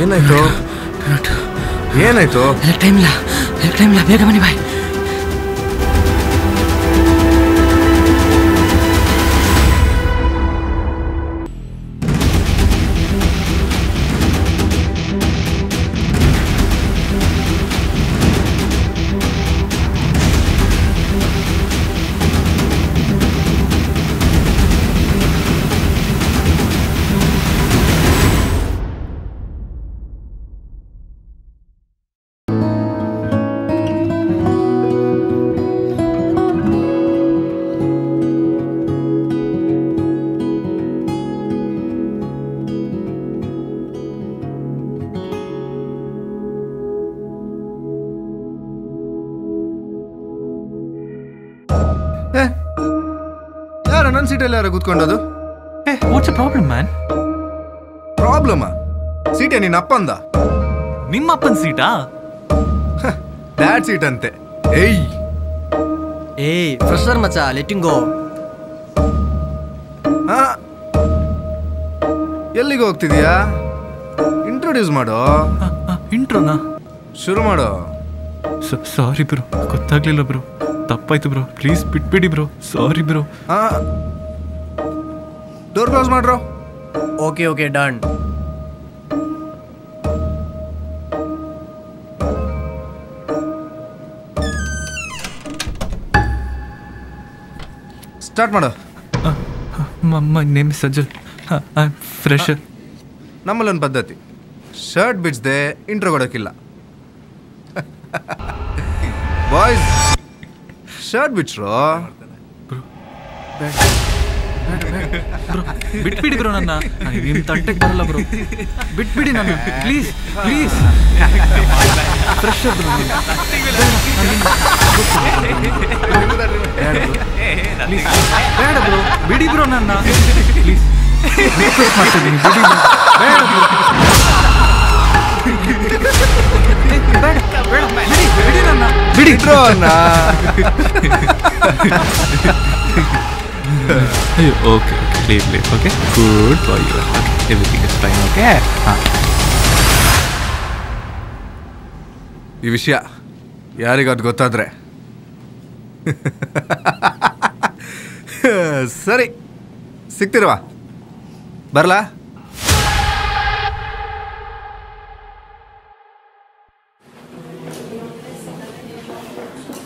ಏನಾಯ್ತು ಏನಾಯ್ತು? ಟೈಮ್ ಇಲ್ಲ ಬೇಗ ಬನ್ನಿ ಬಾಯ್. ಯಾರ ನನ್ನ ಸೀಟಲ್ಲಿ ಯಾರ ಕೂತ್ಕೊಂಡದು? What's a problem man? ಪ್ರಾಬ್ಲಮಾ? ಸೀಟೇ ನಿನ್ನ ಅಪ್ಪಂದ? ನಿಮ್ಮ ಅಪ್ಪನ ಸೀಟಾ? ಡ್ಯಾಡ್ ಸೀಟ್ ಅಂತೆ. ಏಯ್ ಫ್ರೆಶರ್ ಮಚ್ಚ, ಲೆಟ್ಟಿಂಗ್ ಗೋ. ಎಲ್ಲಿಗೆ ಹೋಗ್ತಿದ್ಯಾ? ಇಂಟ್ರೊಡ್ಯೂಸ್ ಮಾಡೋ. ಇಂಟ್ರೋನಾ? ಶುರು ಮಾಡೋ. ಸಾರಿ ಬ್ರೋ, ಗೊತ್ತಾಗ್ಲಿಲ್ಲ ಬ್ರೋ, ತಪ್ಪಾಯ್ತು ಬ್ರೋ, ಪ್ಲೀಸ್ ಬಿಟ್ಬಿಡಿ bro, sorry bro. Door close ಮಾಡ್ರೋ. Okay done. ಸ್ಟಾರ್ಟ್ ಮಾಡು. My name is Sajjal, I am fresher. ನಮ್ಮಲ್ಲೊಂದು ಪದ್ಧತಿ, ಶರ್ಟ್ ಬಿಡ್ಸ್ದೆ ಇಂಟ್ರೋ ಕೊಡೋಕ್ಕಿಲ್ಲ. ಬಾಯ್ಸ್ ಶರ್ಟ್ ಬಿಡ್ಸ್ರೋ. ಬಿಟ್ಬಿಡಿ ಬ್ರೋ, ನನ್ನ ನಿಮ್ಮ ತಂಟೆಗೆ ಬರಲ್ಲ ಬ್ರೋ, ಬಿಟ್ಬಿಡಿ ನನ್ನ, ಪ್ಲೀಸ್ ಪ್ಲೀಸ್. ಫ್ರೆಶರ್ ಬ್ರೋ, ಬೇಡ ಬ್ರೋ, ಬಿಡಿ ಬ್ರೋ ನನ್ನ, ಪ್ಲೀಸ್ ರಿಕ್ವೆಸ್ಟ್ ಮಾಡ್ತಿದ್ದೀನಿ, ಬಿಡಿ ಬ್ರೋ, ಬೇಡ ಬ್ರೋ, ಬಿಡಿ ನನ್ನ, ಬಿಡಿ ಬ್ರೋ ಅಣ್ಣ. Okay leave okay, good for you, everything is fine. Okay, ಈ ವಿಷಯ ಯಾರಿಗಾದ್ ಗೊತ್ತಾದ್ರೆ ಸರಿ, ಸಿಗ್ತಿರುವ ಬರಲಾ?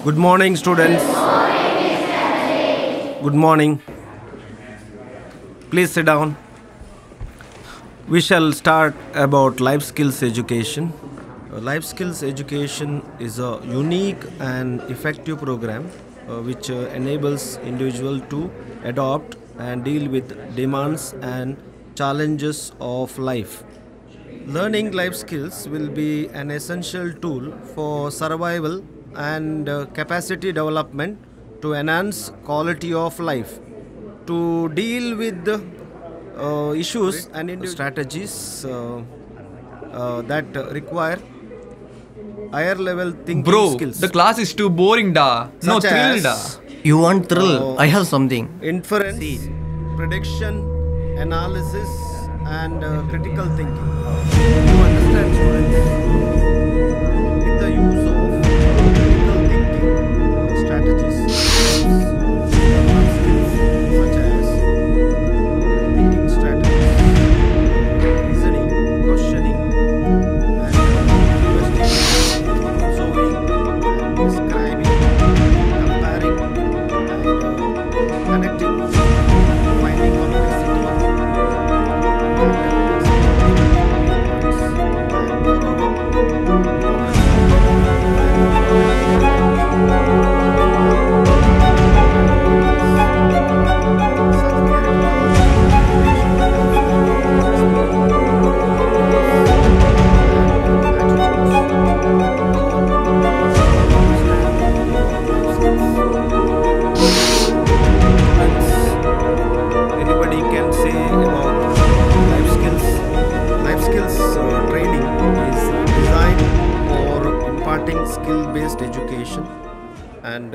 Good morning, students. Good morning. Please sit down. We shall start about life skills education. Life skills education is a unique and effective program which enables individual to adopt and deal with demands and challenges of life. Learning life skills will be an essential tool for survival and capacity development to enhance quality of life, to deal with issues and strategies that require higher level thinking Bro, skills. the class is too boring da. No Such thrill as da. You want thrill? I have something. Inference, prediction, analysis and critical thinking. You understand, students? With the use of critical thinking strategies such as thinking strategies, reasoning, questioning, and investigating, observing, and describing, comparing, and connecting, finding complexity, anybody can say about life skills. Life skills training is designed for imparting skill-based education and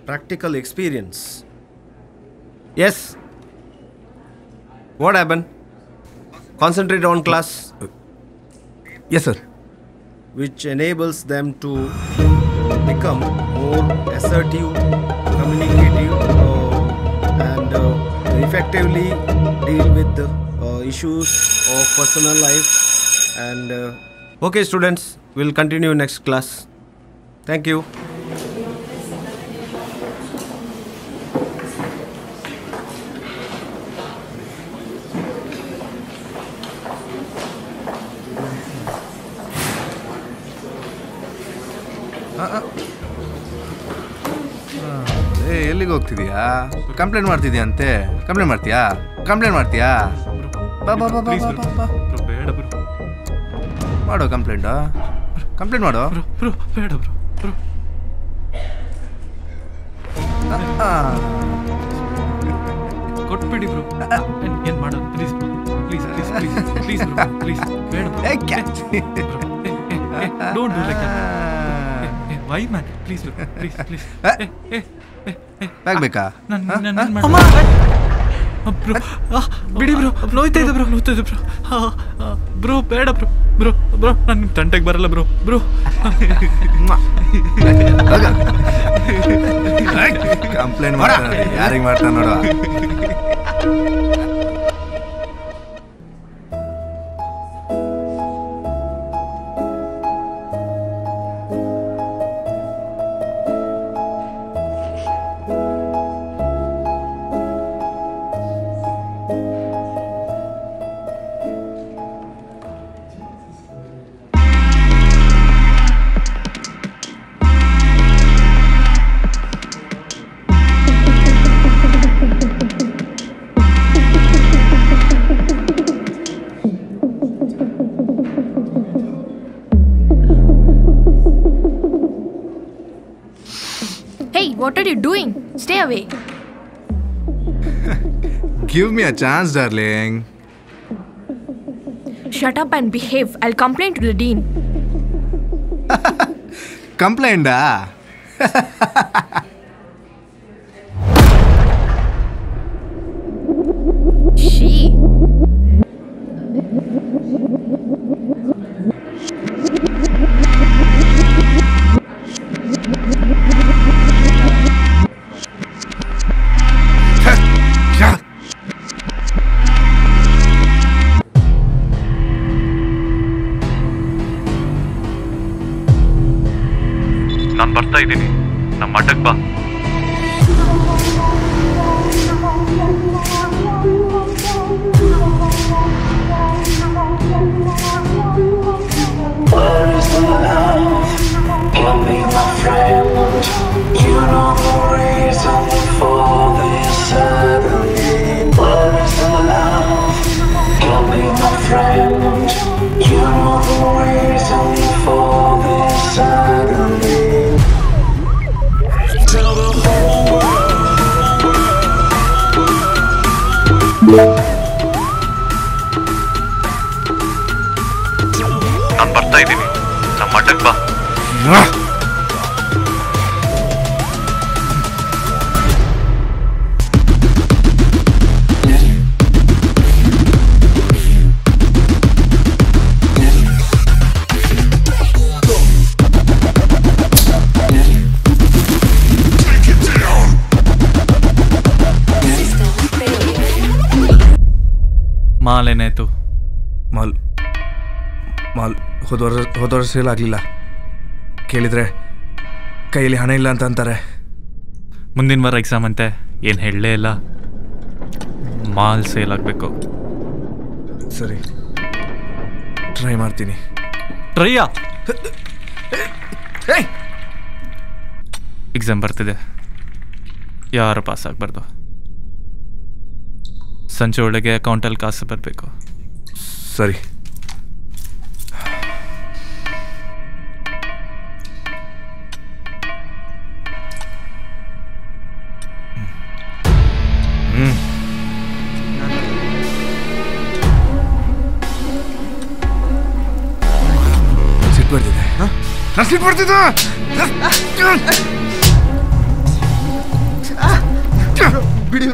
practical experience. Yes. What happened? Concentrate on class. Yes, sir. which enables them to become more assertive, communicative, and effectively deal with the issues of personal life. And okay, students, we'll continue next class. Thank you. ಎಲ್ಲಿಗೆ ಹೋಗ್ತಿದ್ಯಾ? Complaint ಮಾಡ್ತಿದ್ಯಾ ಅಂತೆ? Complaint ಮಾಡ್ತೀಯಾ? ಬಾ ಬಾ ಬಾ ಬಾ ಬಾ ಬಾ. ಬೇಡ ಬ್ರೋ, ಮಾಡೋ ಕಂಪ್ಲೇಂಟ್ ಮಾಡೋ. ಬ್ರೋ ಬೇಡ ಬ್ರೋ. ಕೊಟ್ಬಿಡಿ ಬ್ರೋ. ಏನ್ ಮಾಡೋದು? Please please please please please bro, please ಬೇಡ bro. Don't do like that. Why man? Please bro, please please. Bag ಬೇಕಾ? ಬ್ರೋ ಬಿಡಿ ಬ್ರೋ, ನೋಯ್ತಾ ಇದೆ ಬ್ರೋ. ಬ್ರೋ ಬೇಡ ಬ್ರೋ. ಬ್ರೋ ನಾನು ನಿಮ್ಮ ತಂಟೆಗೆ ಬರಲ್ಲ ಬ್ರೋ. ಕಂಪ್ಲೇಂಟ್ ಮಾಡ್ತಾನೆ, ಯಾರಿಗೆ ಮಾಡ್ತಾನೆ ನೋಡುವ. What are you doing? Stay away. Give me a chance, darling. Shut up and behave. I'll complain to the dean. Complaint? She. ನಾನು ಬರ್ತಾ ಇದ್ದೀನಿ, ನಮ್ಮ ಅಡ್ಡಕ್ಕೆ ಬಾ. ನಾನು ಬರ್ತಾ ಇದ್ದೀನಿ, ನಮ್ಮ ಅಡ್ಡಕ್ಕೆ ಬಾ. ಮಾಲ್ ಏನಾಯ್ತು? ಮಾಲ್ ಹೋದ ವರ್ಷ ಸೇಲ್ ಆಗಲಿಲ್ಲ. ಕೇಳಿದರೆ ಕೈಯಲ್ಲಿ ಹಣ ಇಲ್ಲ ಅಂತ ಅಂತಾರೆ. ಮುಂದಿನ ವಾರ ಎಕ್ಸಾಮ್ ಅಂತೆ, ಏನು ಹೇಳಲೇ ಇಲ್ಲ. ಮಾಲ್ ಸೇಲ್ ಆಗಬೇಕು. ಸರಿ, ಟ್ರೈ ಮಾಡ್ತೀನಿ. ಟ್ರೈಯಾ? ಎಕ್ಸಾಮ್ ಬರ್ತಿದೆ, ಯಾರು ಪಾಸ್ ಆಗಬಾರ್ದು. ಸಂಜೆ ಒಳಗೆ ಅಕೌಂಟಲ್ಲಿ ಕಾಸು ಬರಬೇಕು. ಸರಿ. ಸಿಟ್ಟು ಬರ್ತಿದೆ. ನಾನು ಸಿಟ್ಟು ಬರ್ತಿದ್ದೆ. ಬಿಡಿ.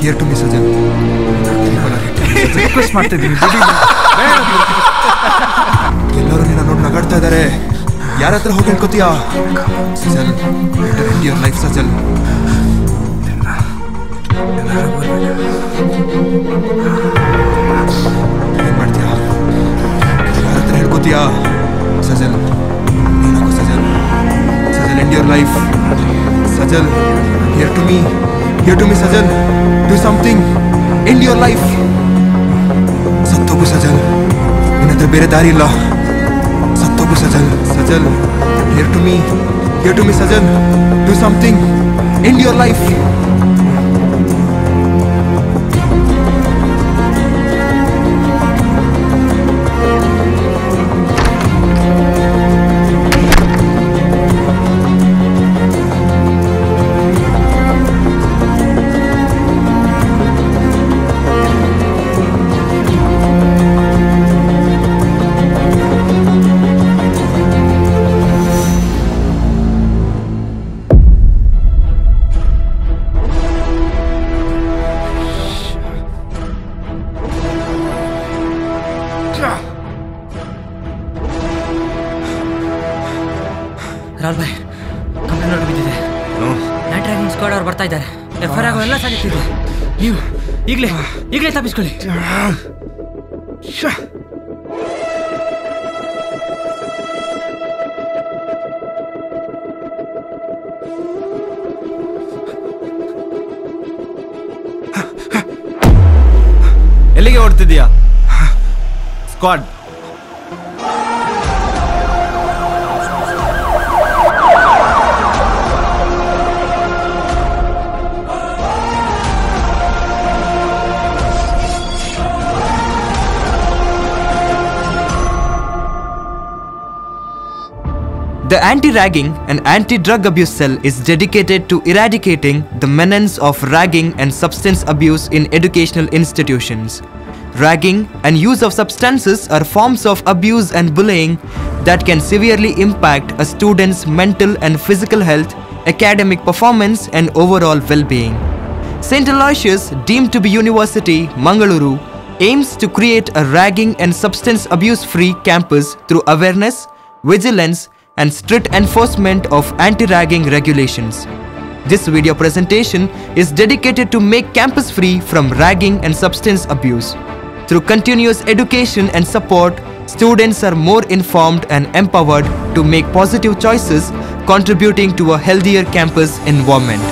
Here to me Sajal. Request ಮಾಡ್ತಿದ್ದೀನಿ. ಎಲ್ಲರೂ ನಿನ್ನ ನೋಡಿ ನಗಾಡ್ತಾ ಇದ್ದಾರೆ. ಯಾರ ಹತ್ರ ಹೋಗಿ ಹೇಳ್ಕೊತೀಯಾ? Sajal, enter into your life Sajal. ಏನ್ ಮಾಡ್ತೀಯಾ? ಯಾರ ಹತ್ರ ಹೇಳ್ಕೊತೀಯಾ? ಸಜಲ್, ನೀನಾಗೋ Sajal. Sajal, end your life. Sajal, here to me. Here to me, Sajal. Do something. End your life. ಸತ್ತೋಗು ಸಜಲ್. ನಿನ್ನ ಹತ್ರ ಬೇರೆ ದಾರಿ ಇಲ್ಲ. ಸತ್ತೋಗು Sajal. Sajal, here to me. Here to me, Sajal. Do something. End your life. Rahul Bhai, complaint note ಬಿದ್ದಿದೆ. ನೈಟ್ ರ್ಯಾಗಿಂಗ್ ಸ್ಕ್ವಾಡ್ ಅವ್ರು ಬರ್ತಾ ಇದ್ದಾರೆ. FIR ಆಗೋ ಎಲ್ಲ ಸಾಧ್ಯತೆ. ನೀವು ಈಗಲೇ ತಪ್ಪಿಸ್ಕೊಳ್ಳಿ. ಎಲ್ಲಿಗೆ ಓಡ್ತಿದ್ದೀಯಾ? Squad, The Anti-Ragging and Anti-Drug Abuse Cell is dedicated to eradicating the menace of ragging and substance abuse in educational institutions. Ragging and use of substances are forms of abuse and bullying that can severely impact a student's mental and physical health, academic performance, and overall well-being. St. Aloysius, deemed to be University, Mangaluru, aims to create a ragging and substance abuse-free campus through awareness, vigilance, and strict enforcement of anti-ragging regulations. This video presentation is dedicated to make campus free from ragging and substance abuse. Through continuous education and support, students are more informed and empowered to make positive choices, contributing to a healthier campus environment.